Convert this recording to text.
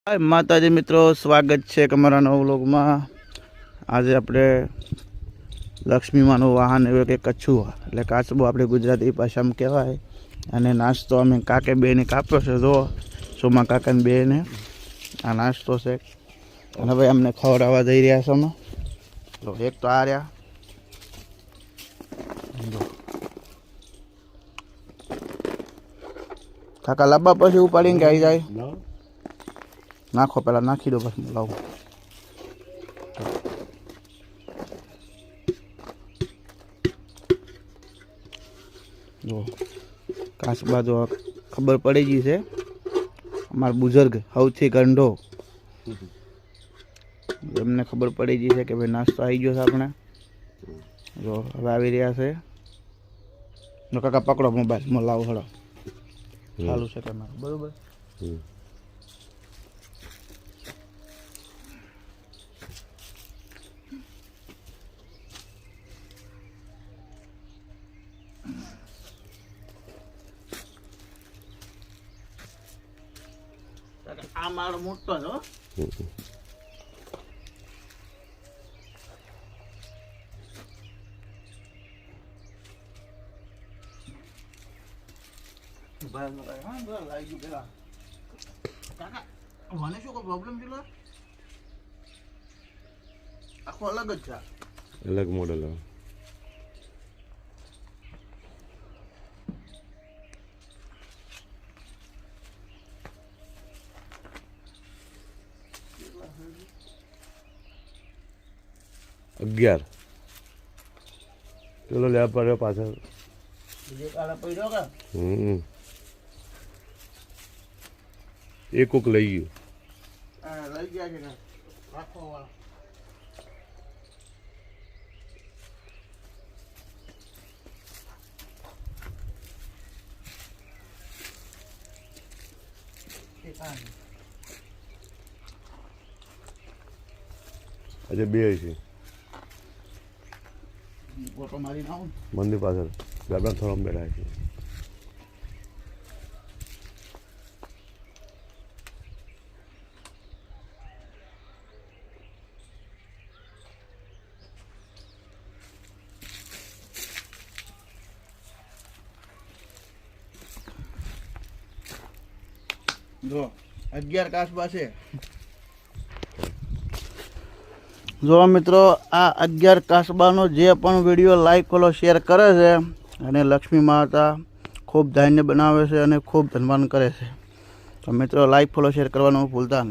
हाय माताजी मित्रों, स्वागत है अमरा नवा व्लॉग में। आज अपने लक्ष्मी मानु वाहन एवं के कच्छुआ એટલે કાચબો આપણે ગુજરાતી ભાષામાં કહેવાય। અને નાસ્તો અમે કાકે બેને કાપ્યો છે। જો સોમા કાકાને બેને આ નાસ્તો છે અને ભાઈ અમને ખવડાવવા દઈ રહ્યા છે અમે। તો એક તો આ રહ્યા કાકા લાંબા પછી ઉપાડીને આવી જાય नाखो पहला नाखी दो बस लाओ। जो कासबा जो खबर पड़ी जी से हमार बुजुर्ग सौथी गंढो एमने खबर पड़ी जी से कि भाई नास्तो आई गयो अपने जो हवे आवी रह्या छे। जो काका पकड़ो मोबाइल में लाओ हड़ो चालू से करना बरोबर। आ मारो मोटो है अलग मॉडल है। अग्यार चलो ले पड़े पाछळ एक कोक लई गयो अरे बे है मंदिर पास गाबड़ा थोड़ा बैठा है। जो 11 कासबा છે। જો મિત્રો આ 11 કાસબાનો જે પણ વિડીયો લાઈક ફોલો શેર કરે છે અને લક્ષ્મી માતા ખૂબ ધાન્ય બનાવે છે અને ખૂબ ધનવાન કરે છે। તો મિત્રો લાઈક ફોલો શેર કરવાનું ભૂલતા નહીં।